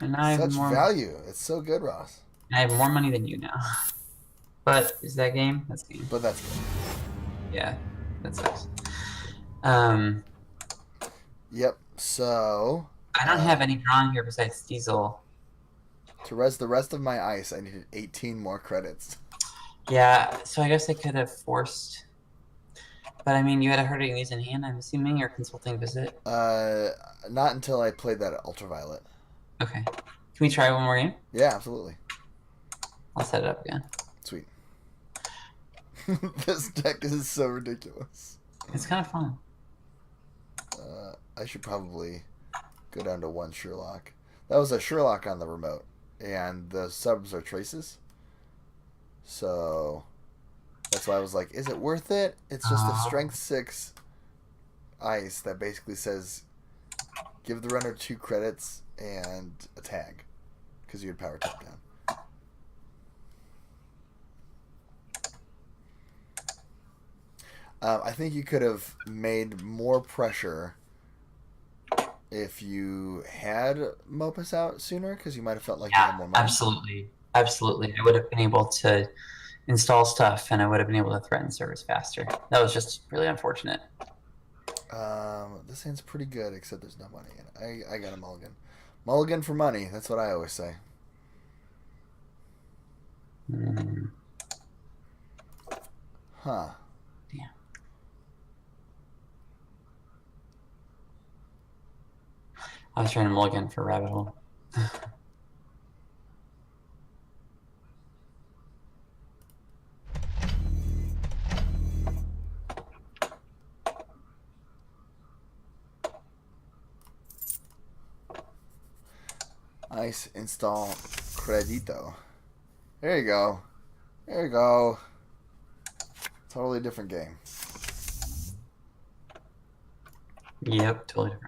And now I have Such more value. It's so good, Ross. I have more money than you now. But is that game? That's game. But that's good. Yeah, that sucks. Yep. So I don't have any drawing here besides Diesel. to res the rest of my ice, I needed 18 more credits. Yeah, so I guess I could have forced. But I mean, you had a hurting knees in hand, I'm assuming, or consulting visit. Not until I played that ultraviolet. Okay. Can we try one more game? Yeah, absolutely. I'll set it up again. Sweet. This deck is so ridiculous. It's kind of fun. I should probably go down to 1 Sherlock. That was a Sherlock on the remote, and the subs are traces. So that's why I was like, is it worth it? It's just a strength 6 ice that basically says give the runner 2 credits and a tag because you had power tap down. I think you could have made more pressure if you had Mopus out sooner, because you might have felt like you had more money. Absolutely. Absolutely. I would have been able to install stuff, and I would have been able to threaten service faster. That was just really unfortunate. This hand's pretty good, except there's no money in it. I got a mulligan. Mulligan for money. That's what I always say. Huh. Yeah. I was trying to mulligan for rabbit hole. Nice. Install Credito. There you go. There you go. Totally different game. Yep, totally different.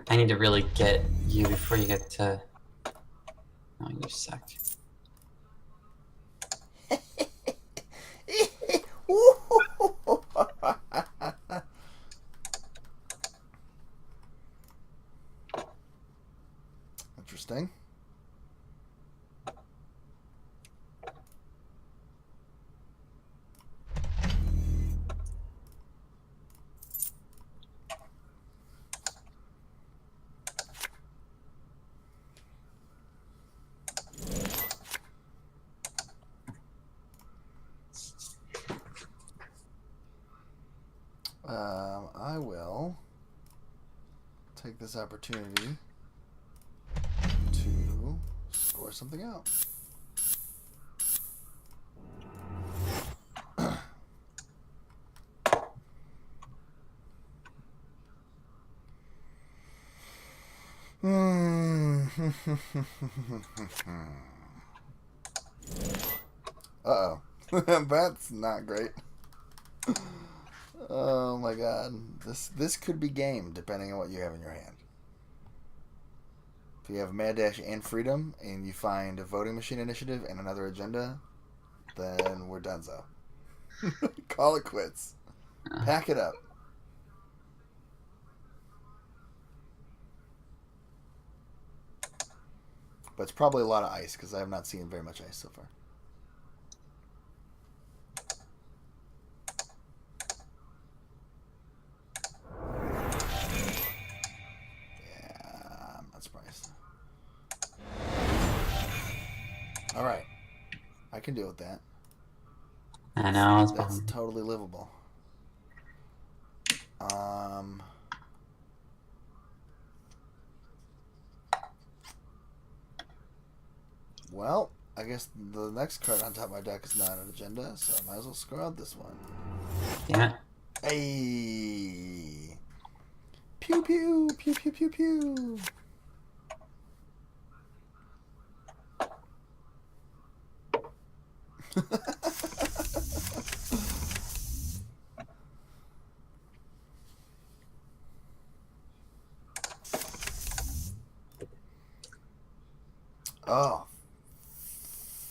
I need to really get you before you get to... Oh, you suck. Interesting. I will take this opportunity to score something out. Uh-oh. That's not great. Oh my god. This could be game, depending on what you have in your hand. If you have Mad Dash and Freedom, and you find a voting machine initiative and another agenda, then we're donezo. Call it quits. Pack it up. But it's probably a lot of ice, because I have not seen very much ice so far. Yeah, I'm not surprised. Alright. I can deal with that. I know, That's totally livable. Well, I guess the next card on top of my deck is not an agenda, so I might as well score out this one. Damn it. Hey! Pew pew! Pew pew pew pew! Oh.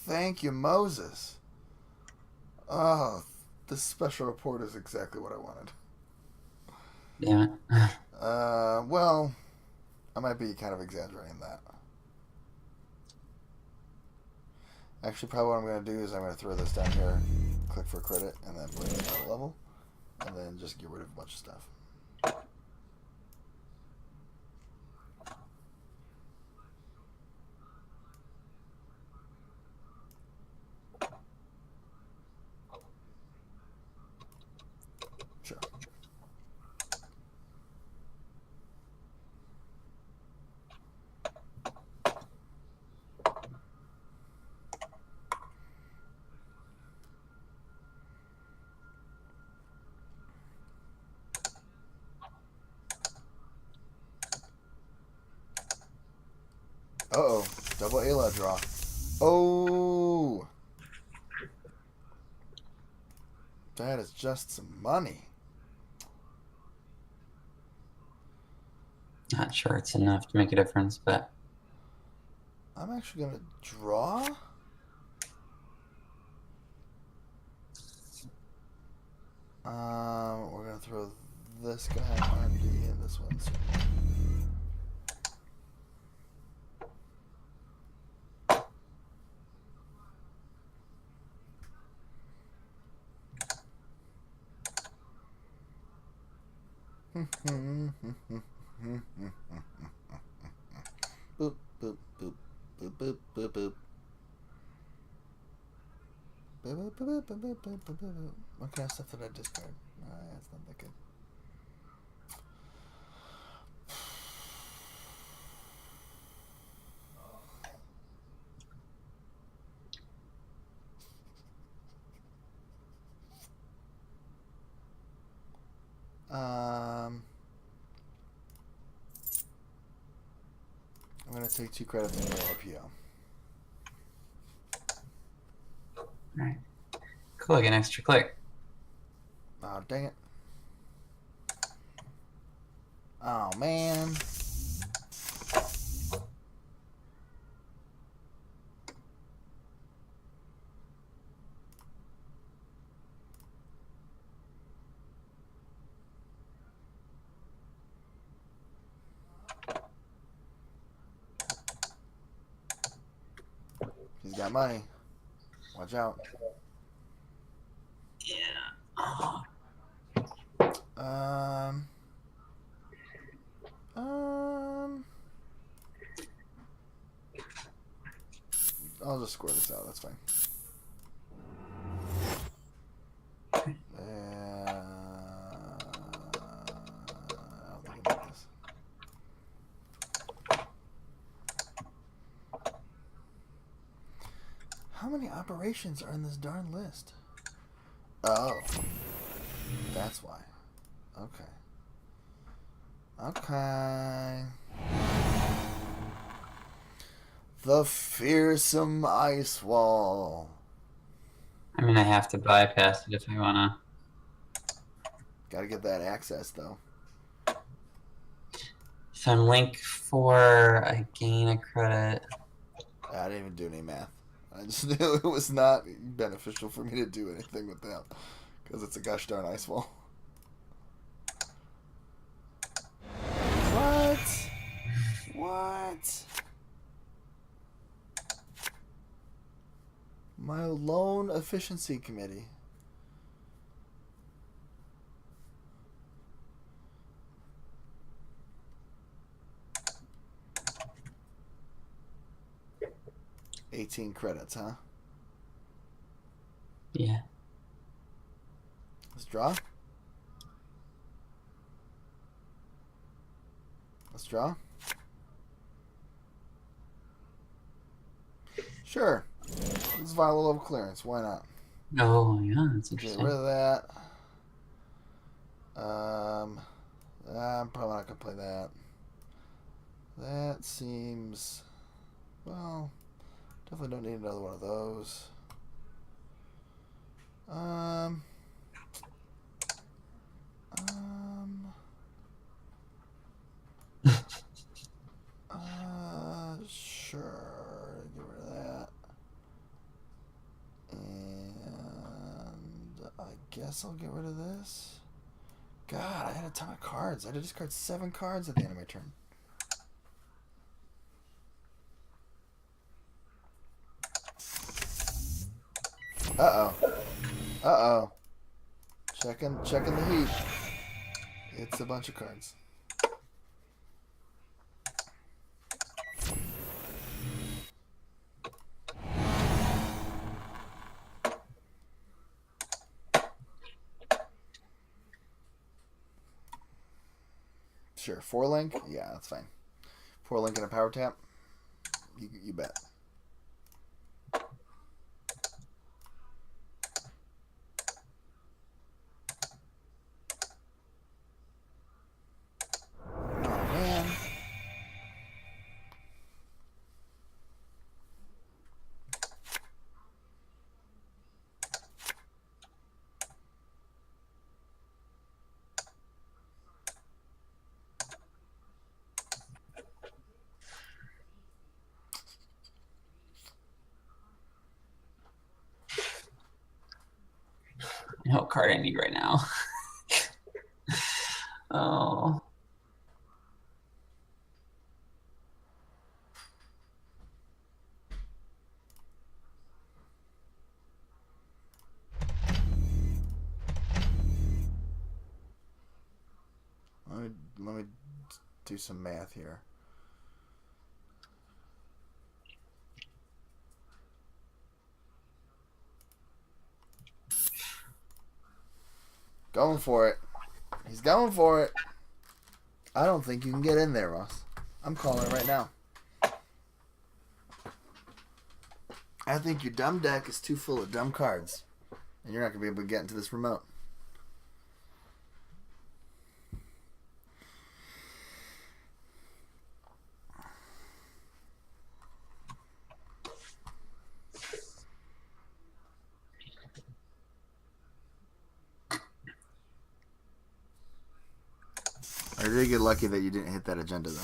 Thank you, Moses. Oh, this special report is exactly what I wanted. Damn it. Well, I might be kind of exaggerating that. Actually, probably what I'm going to do is I'm going to throw this down here, click for credit, and then put it at that level, and then just get rid of a bunch of stuff. Sure. Uh-oh. Double Ayla draw. Oh! That is just some money. Not sure it's enough to make a difference, but I'm actually going to draw. We're going to throw this guy RMD and this one. Boop, boop, boop, boop, boop, boop, boop. What kind of stuff did I discard? That's not that good. I'm going to take 2 credits and go RPO. alright. Cool, I get an extra click. Oh, dang it. Oh, man. He's got money. Watch out. Yeah. Oh. I'll just score this out. That's fine. operations are in this darn list? Oh. That's why. Okay. Okay. The fearsome ice wall. I mean, I have to bypass it if I wanna. Gotta get that access, though. So I'm link 4, I gain a credit. I didn't even do any math. I just knew it was not beneficial for me to do anything with that. Because it's a gosh darn ice wall. What? What? My loan efficiency committee. $18 credits, huh? Yeah. Let's draw. Let's draw. Sure. Let's vial level clearance. Why not? Oh, yeah, that's Get interesting. rid of that. I'm probably not gonna play that. That seems, well, definitely don't need another one of those. Sure, get rid of that. And I guess I'll get rid of this. God, I had a ton of cards. I had to discard 7 cards at the end of my turn. Uh-oh. Uh-oh. Checking the heat. It's a bunch of cards. Sure, 4 link? Yeah, that's fine. 4 link and a power tap? You bet. Oh, man. You know what card I need right now? Oh. Let me do some math here. Going for it. He's going for it. I don't think you can get in there, Ross. I'm calling it right now. I think your dumb deck is too full of dumb cards. And you're not going to be able to get into this remote. I did get lucky that you didn't hit that agenda, though.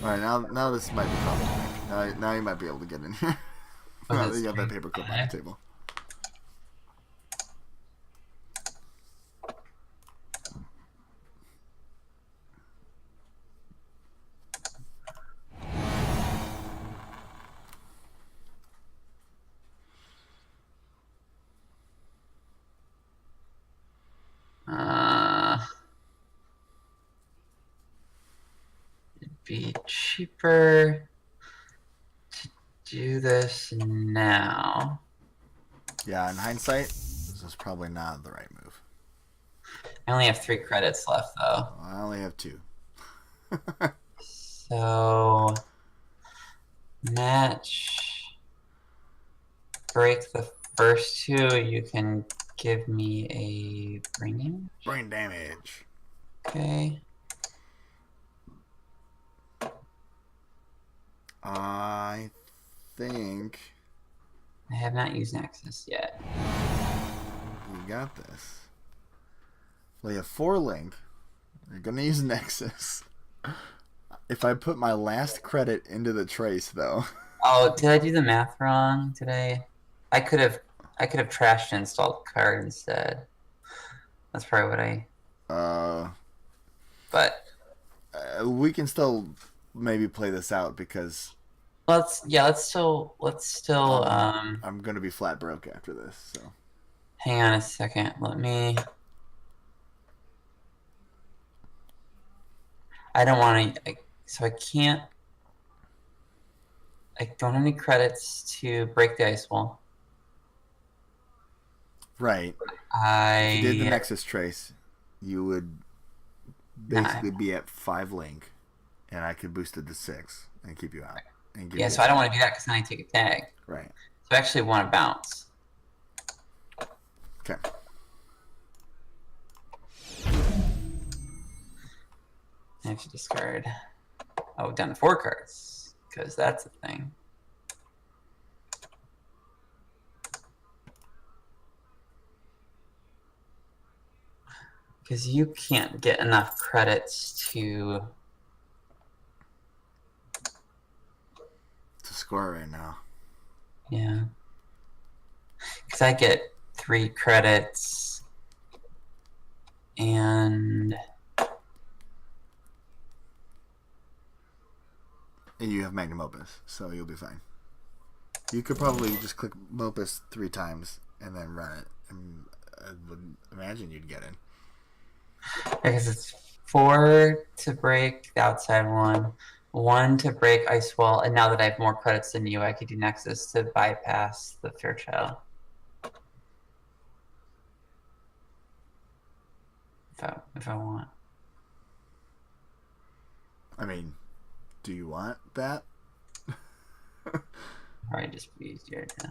Alright, now this might be problematic. Now you might be able to get in here. Now that you have that paper clip on the table. It'd be cheaper to do this now. Yeah, in hindsight, this is probably not the right move. I only have 3 credits left, though. I only have 2. So match, break the first two. You can give me a brain damage. Brain damage. Okay. I think I have not used Nexus yet. you got this. Well, you have 4 link. You're gonna use Nexus. If I put my last credit into the trace, though. Oh, did I do the math wrong today? I could have trashed and installed card instead. That's probably what I. But We can still maybe play this out because let's still I'm gonna be flat broke after this. So hang on a second. Let me. I don't want to. So I can't. I don't have any credits to break the ice wall. right. If you did the Nexus trace, you would basically be at 5 link, and I could boost it to 6 and keep you out. And give Yeah, you so I don't want to do that because then I take a tag. Right. So I actually want to bounce. Okay. I have to discard. Oh, down to 4 cards because that's a thing. Because you can't get enough credits to score right now. Yeah. Because I get 3 credits and you have Magnum Opus, so you'll be fine. You could probably just click Opus 3 times and then run it, and I would imagine you'd get in. Because it's 4 to break the outside one, 1 to break Ice Wall, and now that I have more credits than you, I could do Nexus to bypass the Fairchild. If I want. I mean, do you want that? Probably just be easier to.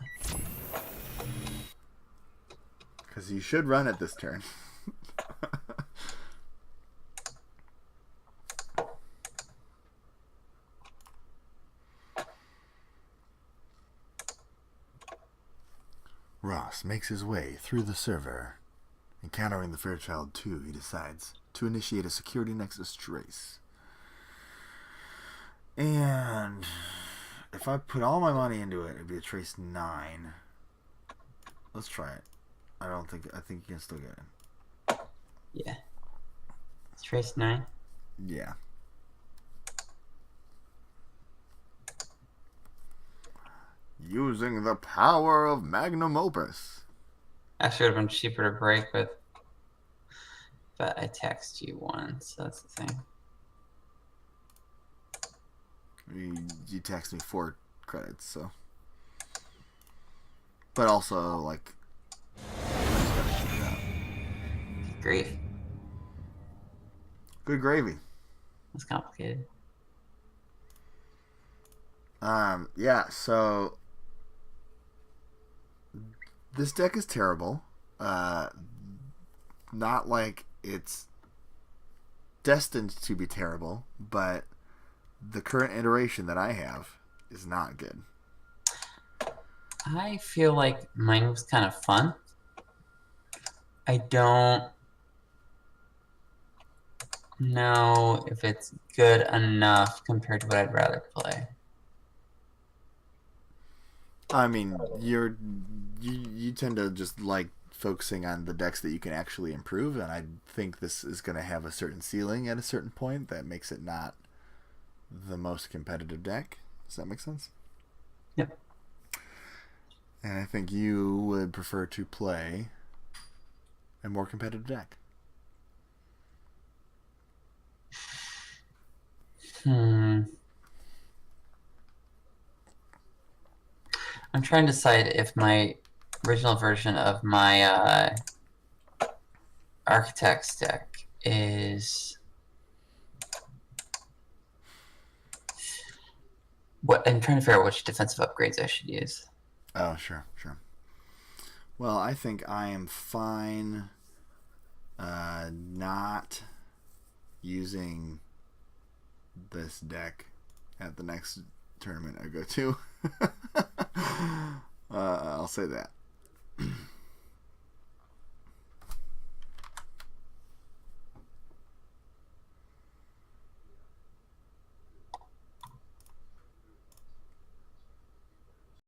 Because you should run it this turn. Ross makes his way through the server. Encountering the Fairchild 2, he decides to initiate a security nexus trace. And if I put all my money into it, it'd be a trace 9. Let's try it. I think you can still get it. Yeah. Trace 9? Yeah. Using the power of Magnum Opus. Actually, would have been cheaper to break with, but I text you 1, so that's the thing. You text me 4 credits, so. But also, like. Grief. Good gravy. That's complicated. Yeah, so. This deck is terrible. Not like it's destined to be terrible, but the current iteration that I have is not good. I feel like mine was kind of fun. I don't know if it's good enough compared to what I'd rather play. I mean, you tend to just like focusing on the decks that you can actually improve, and I think this is going to have a certain ceiling at a certain point that makes it not the most competitive deck. Does that make sense? Yep. And I think you would prefer to play a more competitive deck. I'm trying to decide if my original version of my Architects deck is what I'm trying to figure out which defensive upgrades I should use. Oh, sure. Well, I think I am fine not using this deck at the next tournament I go to. I'll say that.